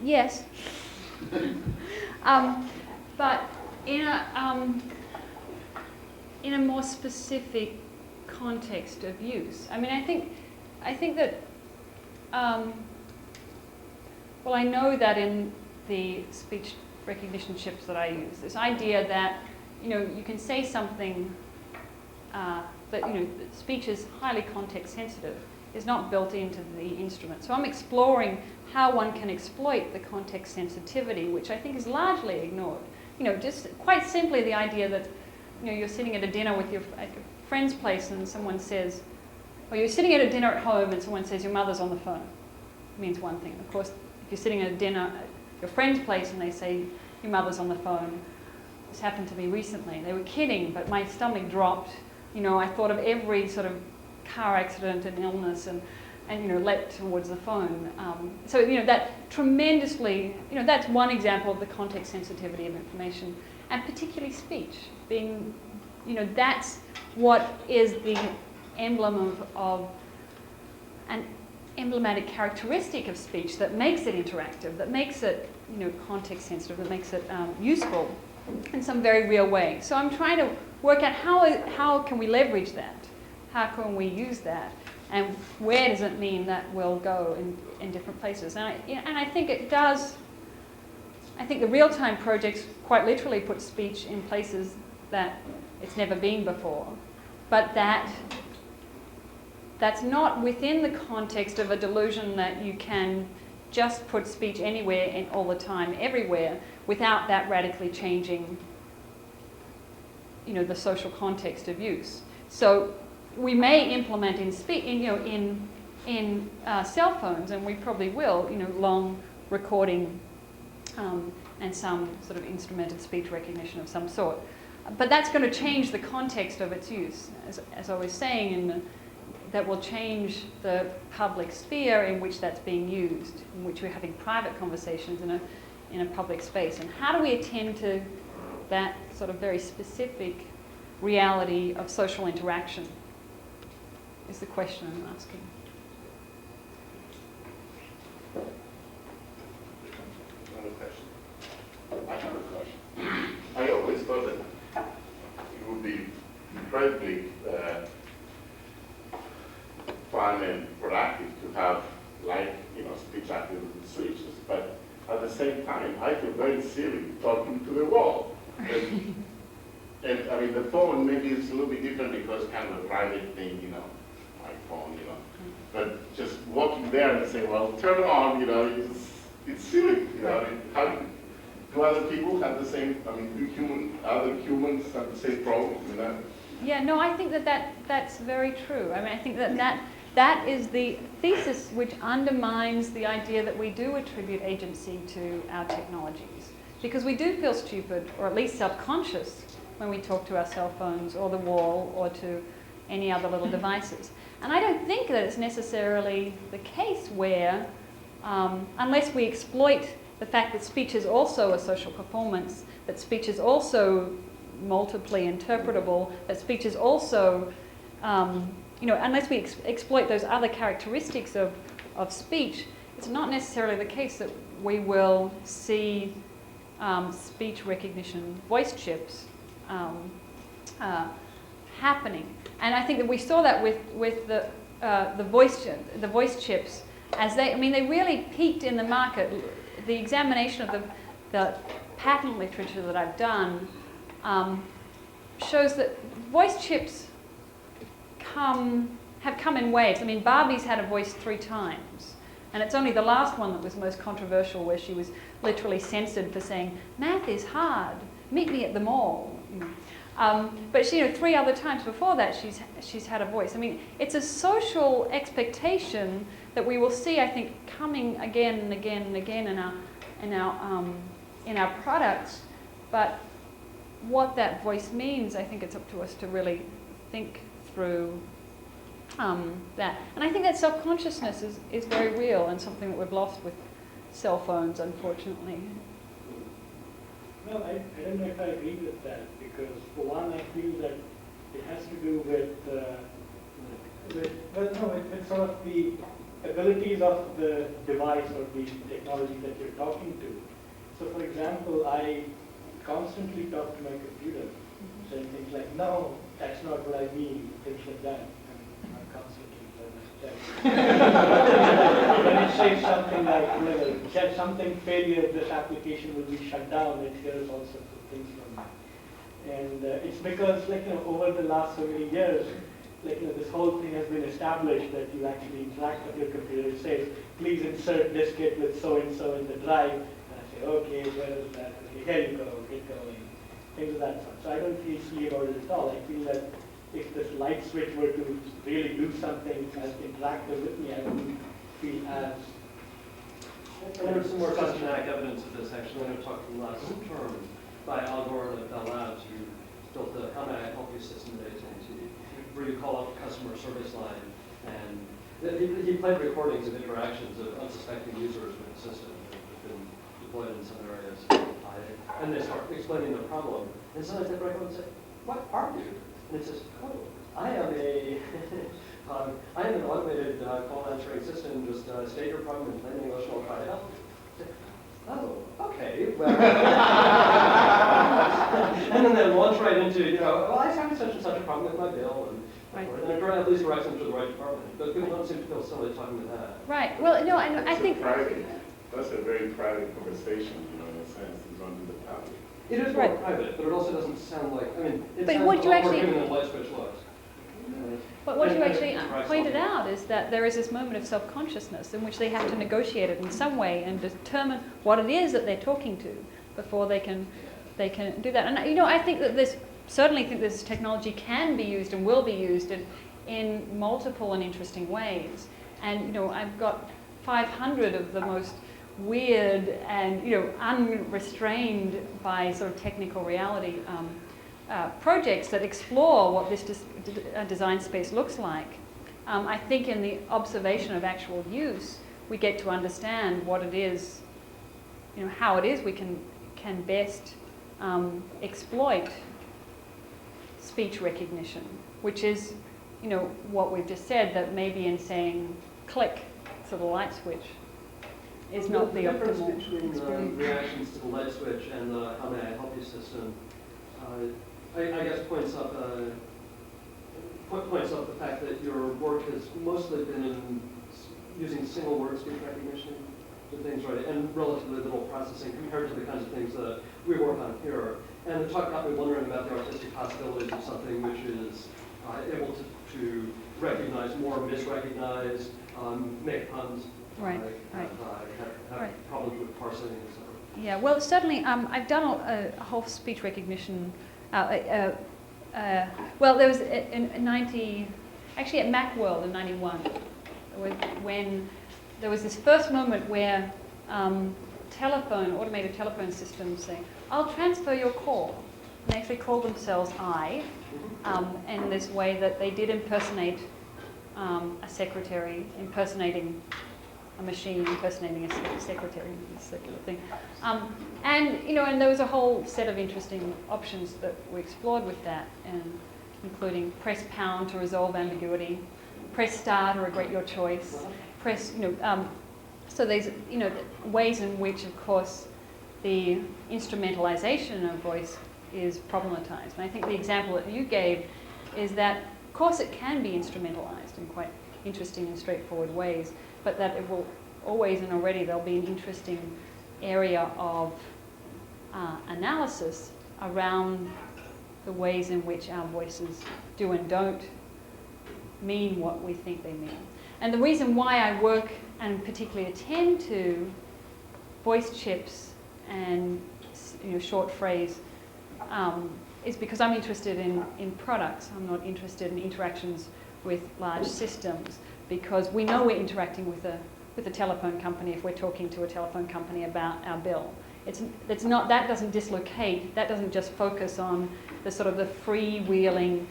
Yes. But in a more specific context of use. I mean, I think that Well, I know that in the speech recognition chips that I use, this idea that, you can say something, that, speech is highly context sensitive is not built into the instrument. So I'm exploring how one can exploit the context sensitivity, which I think is largely ignored. Just quite simply the idea that, you're sitting at a dinner at your friend's place and someone says, or you're sitting at a dinner at home and someone says your mother's on the phone. It means one thing. Of course, if you're sitting at a dinner at your friend's place and they say your mother's on the phone, this happened to me recently. They were kidding, but my stomach dropped. I thought of every sort of car accident and illness and leapt towards the phone. So that tremendously, that's one example of the context sensitivity of information, and particularly speech being, that's what is the emblem of an emblematic characteristic of speech that makes it interactive, that makes it, context sensitive, that makes it useful in some very real way. So I'm trying to work out how can we leverage that? How can we use that? And where does it mean that will go in different places? And I think it does. I think the real-time projects quite literally put speech in places that it's never been before. But that's not within the context of a delusion that you can just put speech anywhere and all the time, everywhere, without that radically changing, the social context of use. So we may implement in cell phones, and we probably will, long recording and some sort of instrumented speech recognition of some sort. But that's going to change the context of its use, as I was saying, that will change the public sphere in which that's being used, in which we're having private conversations in a public space. And how do we attend to that sort of very specific reality of social interaction is the question I'm asking. Another question. I have a question. I always thought that it would be incredibly fun and productive to have speech active switches, but at the same time, I feel very silly talking to the wall. And I mean, the phone maybe is a little bit different because it's kind of a private thing, my phone, But just walking there and saying, well, turn on, it's silly, How do other people have the same, do other humans have the same problem with that? Yeah, no, I think that's very true. I think that is the thesis which undermines the idea that we do attribute agency to our technologies. Because we do feel stupid, or at least self-conscious, when we talk to our cell phones or the wall or to any other little devices. And I don't think that it's necessarily the case where, unless we exploit the fact that speech is also a social performance, that speech is also multiply interpretable, that speech is also, unless we exploit those other characteristics of speech, it's not necessarily the case that we will see speech recognition voice chips happening. And I think that we saw that with the voice chips, as they really peaked in the market. The examination of the patent literature that I've done shows that voice chips have come in waves. Barbie's had a voice 3 times, and it's only the last one that was most controversial, where she was literally censored for saying, "Math is hard. Meet me at the mall." But 3 other times before that, she's had a voice. It's a social expectation that we will see, I think, coming again and again and again in our products. But what that voice means, I think it's up to us to really think through that. And I think that self-consciousness is very real and something that we've lost with cell phones, unfortunately. No, I don't know if I agree with that, because for one, I feel that it has to do with sort of the abilities of the device or the technology that you're talking to. So for example, I constantly talk to my computer, saying things like, "No, that's not what I mean," things like that. And I'm constantly when it say something like, said something failure, this application will be shut down, it hears all sorts of things from that. And it's because, over the last so many years, this whole thing has been established that you actually interact with your computer. It says, please insert diskette with so-and-so in the drive. And I say, okay, where is that? Okay, here you go, get going. Things of that sort. So I don't feel silly about it at all. I feel that if this light switch were to really do something as interactive with me, I wouldn't feel as... And there was some more systematic evidence of this actually when I talked last term by Al Gore at Bell Labs, who built the How May I Help You system at AT&T, where you call up the customer service line, and he played recordings of interactions of unsuspecting users with the system that have been deployed in some areas. And they start explaining the problem. And sometimes they break out and say, what are you? And it says, oh, I am I am an automated call answering system. Just state your problem in plain English and I'll try to help. Oh, okay. Well. And then they launch right into, well, I have such and such a problem with my bill. And it at least directs them to the right department. But people don't seem to feel silly talking to that. Right. Well, no, I think... That's a very private conversation, in a sense. It's under the topic. It is more private, but it also doesn't sound like, it but sounds what you actually, more than light switch looks. But what you actually pointed out is that there is this moment of self-consciousness in which they have to negotiate it in some way and determine what it is that they're talking to before they can do that. And I think that certainly think this technology can be used and will be used in multiple and interesting ways. And I've got 500 of the most weird and unrestrained by sort of technical reality projects that explore what this design space looks like. I think in the observation of actual use, we get to understand what it is, how it is we can best exploit speech recognition, which is, what we've just said, that maybe in saying click to the light switch is not the difference optimal between experience. reactions to the light switch and the How May I Help You system, I guess points up the fact that your work has mostly been in using single word speech recognition to things, right, and relatively little processing compared to the kinds of things that we work on here. And the talk got me wondering about the artistic possibilities of something which is able to recognize more, misrecognize, make puns, Right. have problems with parsing and so on. Yeah, well, certainly, I've done a whole speech recognition. Well, there was in 90, actually at Macworld in '91, when there was this first moment where automated telephone systems say, "I'll transfer your call," and they actually called themselves "I," in this way that they did impersonate a secretary, impersonating a machine, impersonating a secretary, this circular thing. And there was a whole set of interesting options that we explored with that, and including press pound to resolve ambiguity, press star to regret your choice, press, so there's, ways in which, of course, the instrumentalization of voice is problematized. And I think the example that you gave is that, of course, it can be instrumentalized in quite interesting and straightforward ways, but that it will always and already there'll be an interesting area of analysis around the ways in which our voices do and don't mean what we think they mean. And the reason why I work and particularly attend to voice chips and short phrase is because I'm interested in products. I'm not interested in interactions with large systems, because we know we're interacting with a telephone company if we're talking to a telephone company about our bill. It's not, that doesn't dislocate, that doesn't just focus on the sort of the freewheeling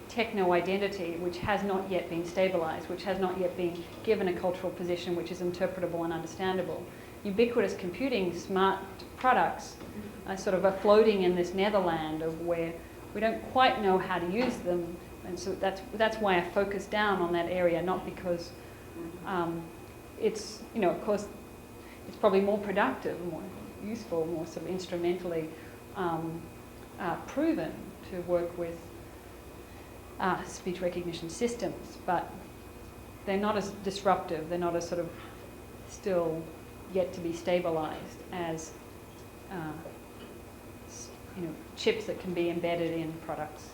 techno-identity, which has not yet been stabilized, which has not yet been given a cultural position which is interpretable and understandable. Ubiquitous computing, smart products are sort of floating in this netherland of where we don't quite know how to use them, and so that's why I focus down on that area, not because it's, of course, it's probably more productive, more useful, more sort of instrumentally proven to work with speech recognition systems, but they're not as disruptive, they're not as sort of still yet to be stabilized as chips that can be embedded in products.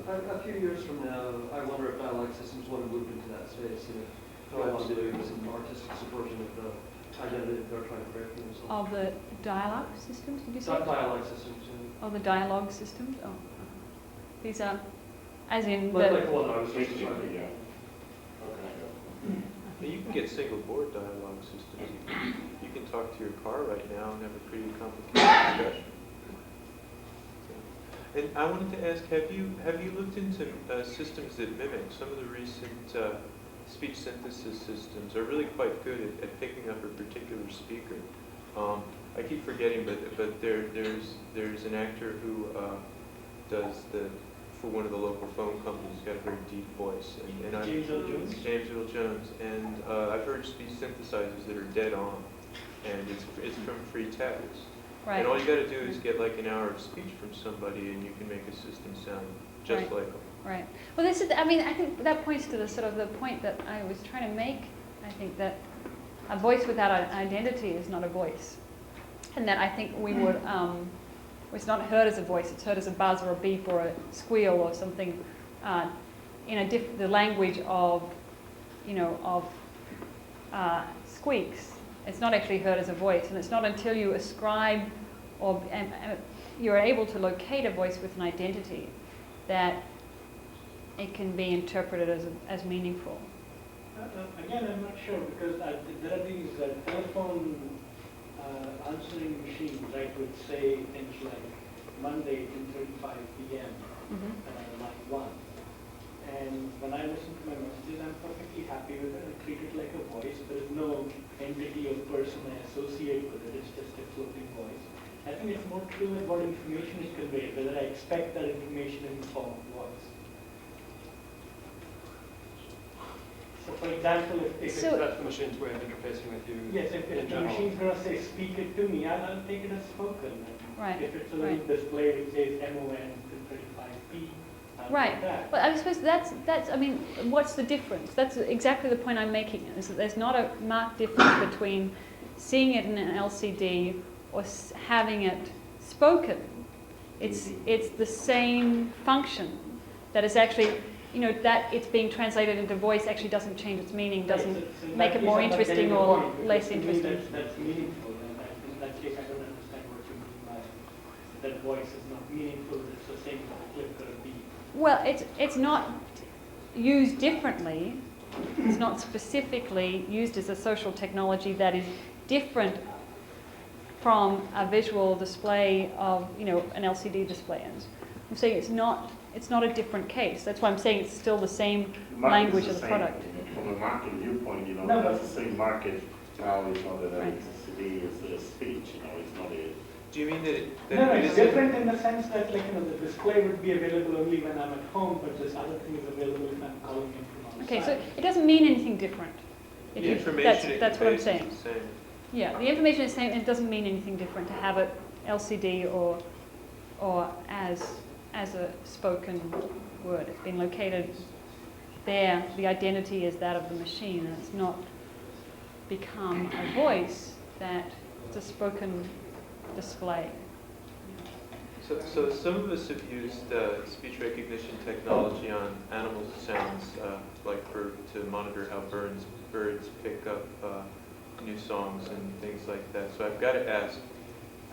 A few years from now, I wonder if dialogue systems want to move into that space and if they want to do some artistic subversion of the identity that they're trying to create for themselves. Of the dialogue systems, did you say? Dialogue systems. Oh, the dialogue systems? Oh. These are, as in Like the... the one I was just describing. Yeah. But you can get single board dialogue systems. You can talk to your car right now and have a pretty complicated discussion. And I wanted to ask, have you looked into systems that mimic? Some of the recent speech synthesis systems are really quite good at picking up a particular speaker. I keep forgetting, but there's an actor who does for one of the local phone companies. He's got a very deep voice. James Earl Jones? James Earl Jones. And I've heard speech synthesizers that are dead on, and it's from free text. Right. And all you got to do is get like an hour of speech from somebody, and you can make a system sound just Right. like them. Right. Well, this is, I mean, I think that points to the sort of the point that I was trying to make. I think that a voice without an identity is not a voice. And that I think we would, it's not heard as a voice, it's heard as a buzz or a beep or a squeal or something in the language of, squeaks. It's not actually heard as a voice, and it's not until you ascribe or you're able to locate a voice with an identity that it can be interpreted as meaningful. Again, I'm not sure because there are these telephone answering machines, right, which say things like Monday 2:35 p.m. Line 1. And when I listen to my messages, I'm perfectly happy with it. I treat it like a voice. There is no entity or person I associate with it. It's just a floating voice. I think it's more to do with what information is conveyed, whether I expect that information in the form of voice. So, for example, if That's the machine's way of interfacing with you. yes, if the machine's going to say speak it to me, I'll take it as spoken. Right. If it's a little display which says MON 235p, I'll Right. take that. Well, I suppose that's. I mean, what's the difference? That's exactly the point I'm making. Is that there's not a marked difference between seeing it in an LCD or having it spoken. It's the same function. That is actually, that it's being translated into voice actually doesn't change its meaning, doesn't So in make that it more case, I'm not interesting getting the or point, because less to me interesting. That's meaningful, and in that case, I don't understand what you mean by that voice is not meaningful. It's the same as a click or a beep. Well, it's not used differently. It's not specifically used as a social technology that is different from a visual display of, an LCD display. And I'm saying it's not a different case. That's why I'm saying it's still the same language of the product. From a market viewpoint, No, that's the same market. Now it's not that Right. LCD is a speech, it's not a... Do you mean that No, it it's isn't- different in the sense that, the display would be available only when I'm at home, but this other thing is available if I'm calling in from outside. Okay, so it doesn't mean anything different. the If you- information it that's what I'm conveys saying. is the same? Yeah, the information is the same. It doesn't mean anything different to have it LCD or as a spoken word. It's been located there. The identity is that of the machine, and it's not become a voice that it's a spoken display. So some of us have used speech recognition technology on animals' sounds, like to monitor how birds pick up new songs and things like that. So I've got to ask,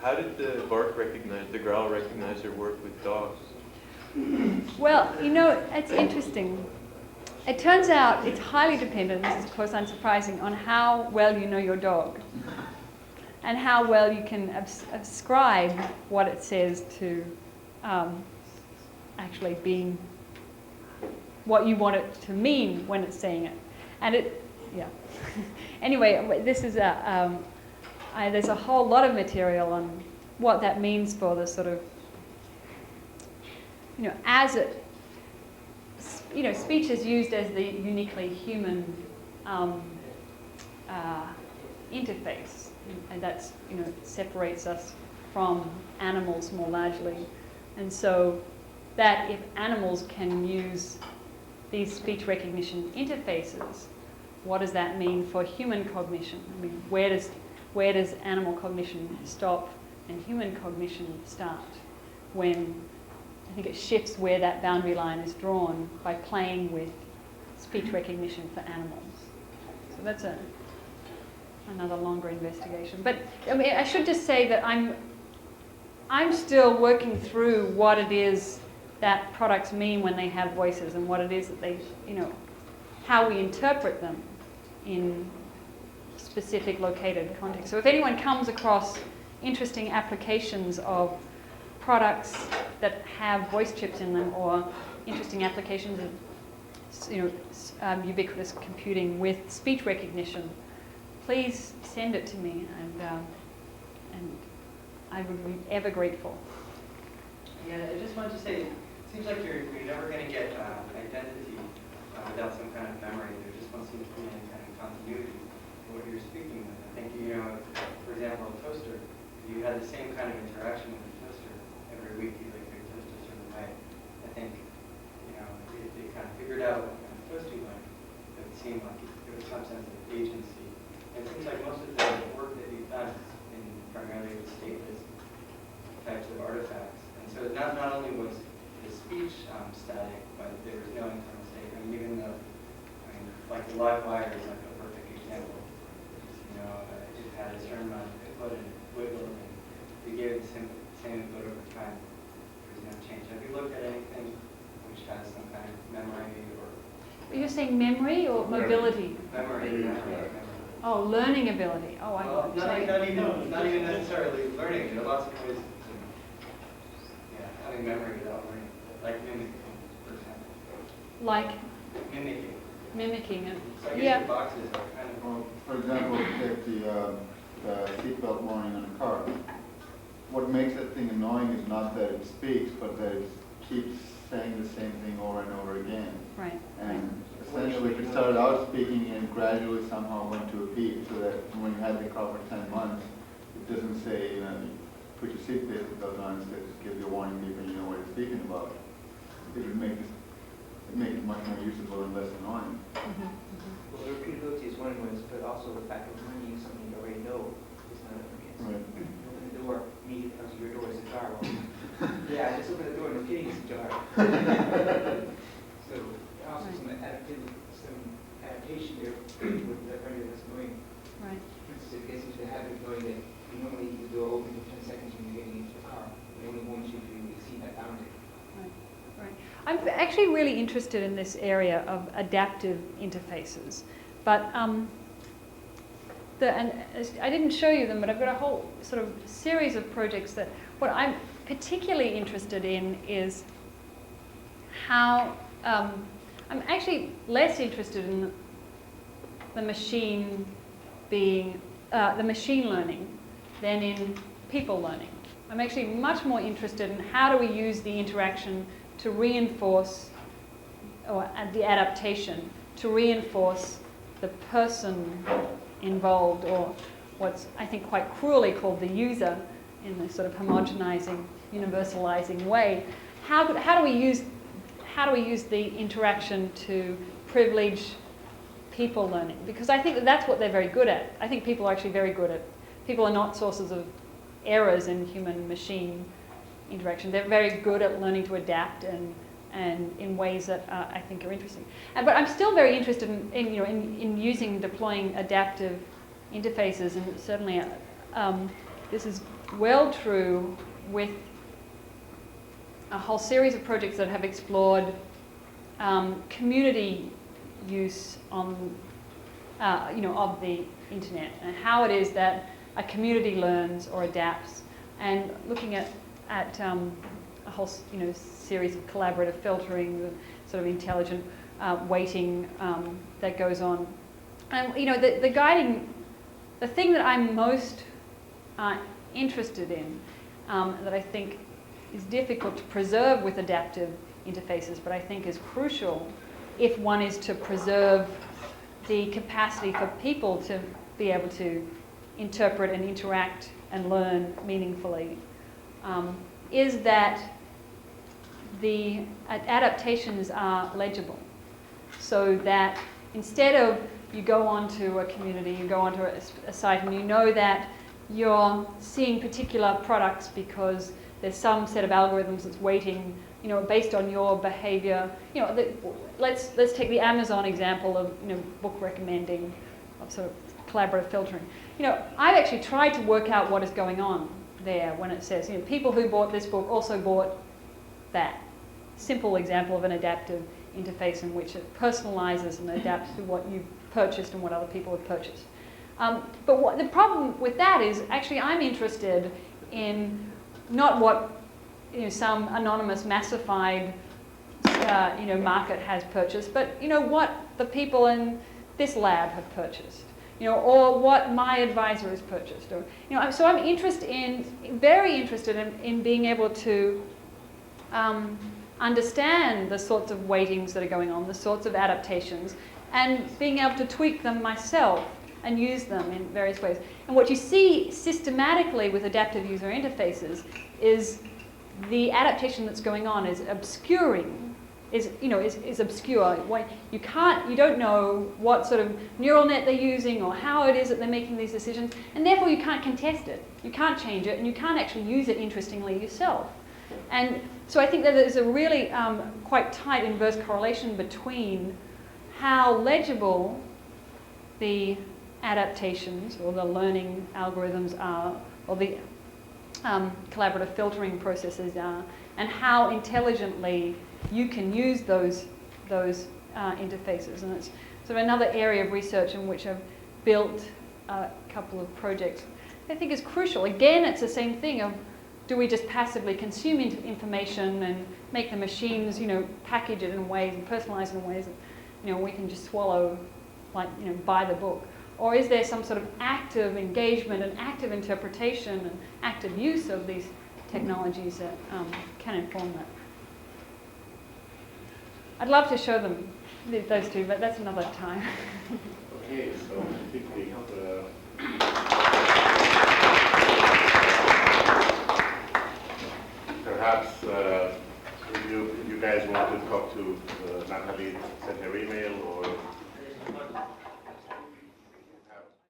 how did the growl recognizer work with dogs? Well, it's interesting. It turns out it's highly dependent, this is of course unsurprising, on how well you know your dog and how well you can ascribe what it says to actually being what you want it to mean when it's saying it. And anyway, this is there's a whole lot of material on what that means for the sort of, as it, speech is used as the uniquely human interface, and that's, separates us from animals more largely. And so that if animals can use these speech recognition interfaces what does that mean for human cognition? I mean, where does animal cognition stop and human cognition start? When I think it shifts where that boundary line is drawn by playing with speech recognition for animals. So that's another longer investigation. But I mean, I should just say that I'm still working through what it is that products mean when they have voices, and what it is that they, how we interpret them in specific located contexts. So if anyone comes across interesting applications of products that have voice chips in them, or interesting applications of ubiquitous computing with speech recognition, please send it to me, and I would be ever grateful. Yeah, I just wanted to say, it seems like you're never going to get identity without some kind of memory. There just won't seem to be any kind of continuity in what you're speaking with. I think, for example, a toaster, you had the same kind of interaction with a toaster every week. You like your toast a certain way. I think, they kind of figured out what kind of toast you like. It seemed like there was some sense of agency. And it seems like most of the work that you've done is in primarily with stateless types of artifacts. And so not only was the speech static, but there was no internal state. I mean, even though, like the live wire is like a perfect example. It had a certain amount of input and wiggle, and you gave it the same input over time. There's no change. Have you looked at anything which has some kind of memory or? Are you saying memory or mobility? Memory. Oh, learning ability. Oh, I Well, not even necessarily learning. There are lots of ways to, having memory without learning, like mimicking, for example. Like Mimicking. mimicking it. So I guess Yeah. your boxes are kind of. Well, for example, take the seatbelt warning on a car. What makes that thing annoying is not that it speaks, but that it keeps saying the same thing over and over again. Right. And essentially, if it started out speaking and gradually somehow went to a beep, so that when you had the car for 10 months, it doesn't say, put your seatbelt on, instead it just gives you a warning beep and you know what it's speaking about. It would make it much more usable and less annoying. Well, repeatability is one way, but also the fact of reminding you something you already know is another way. Right. You open the door, immediately comes to your door is ajar. Well, yeah, I just opened the door, no kidding, it's ajar. So also some adaptation there with the render that's going. Right. So it gets into the habit of knowing that you normally leave the door open for 10 seconds when you're getting into the car. It only warns you if you exceed that boundary. Right. I'm actually really interested in this area of adaptive interfaces, but and I didn't show you them, but I've got a whole sort of series of projects that what I'm particularly interested in is how I'm actually less interested in the machine being the machine learning than in people learning. I'm actually much more interested in how do we use the interaction to reinforce, or the adaptation to reinforce the person involved, or what's I think quite cruelly called the user in this sort of homogenizing, universalizing way. How do we use the interaction to privilege people learning? Because I think that's what they're very good at. I think people are actually very good at. People are not sources of errors in human-machine interaction. They're very good at learning to adapt and in ways that I think are interesting. But I'm still very interested in deploying adaptive interfaces, and certainly this is well true with a whole series of projects that have explored community use on of the internet, and how it is that a community learns or adapts, and looking at a whole series of collaborative filtering, the sort of intelligent weighting that goes on. And the thing that I'm most interested in, that I think is difficult to preserve with adaptive interfaces, but I think is crucial if one is to preserve the capacity for people to be able to interpret and interact and learn meaningfully, is that the adaptations are legible. So that instead of you go onto a community, you go onto a site, and you know that you're seeing particular products because there's some set of algorithms that's waiting, based on your behavior. Let's take the Amazon example of book recommending, of sort of collaborative filtering. I've actually tried to work out what is going on there when it says, people who bought this book also bought that. Simple example of an adaptive interface in which it personalizes and adapts to what you've purchased and what other people have purchased. But the problem with that is actually I'm interested in not what some anonymous massified market has purchased, but what the people in this lab have purchased, or what my advisor has purchased, or so I'm very interested in being able to understand the sorts of weightings that are going on, the sorts of adaptations, and being able to tweak them myself and use them in various ways. And what you see systematically with adaptive user interfaces is the adaptation that's going on is obscuring, is obscure. You don't know what sort of neural net they're using or how it is that they're making these decisions, and therefore you can't contest it, you can't change it, and you can't actually use it interestingly yourself. And so I think that there's a really quite tight inverse correlation between how legible the adaptations or the learning algorithms are, or the collaborative filtering processes are, and how intelligently you can use those interfaces. And it's sort of another area of research in which I've built a couple of projects I think is crucial. Again, it's the same thing of, do we just passively consume information and make the machines, package it in ways and personalize it in ways that, we can just swallow, like, buy the book? Or is there some sort of active engagement and active interpretation and active use of these technologies that can inform that? I'd love to show them those two, but that's another time. Okay, so I think perhaps if you guys want to talk to Natalie, send her email or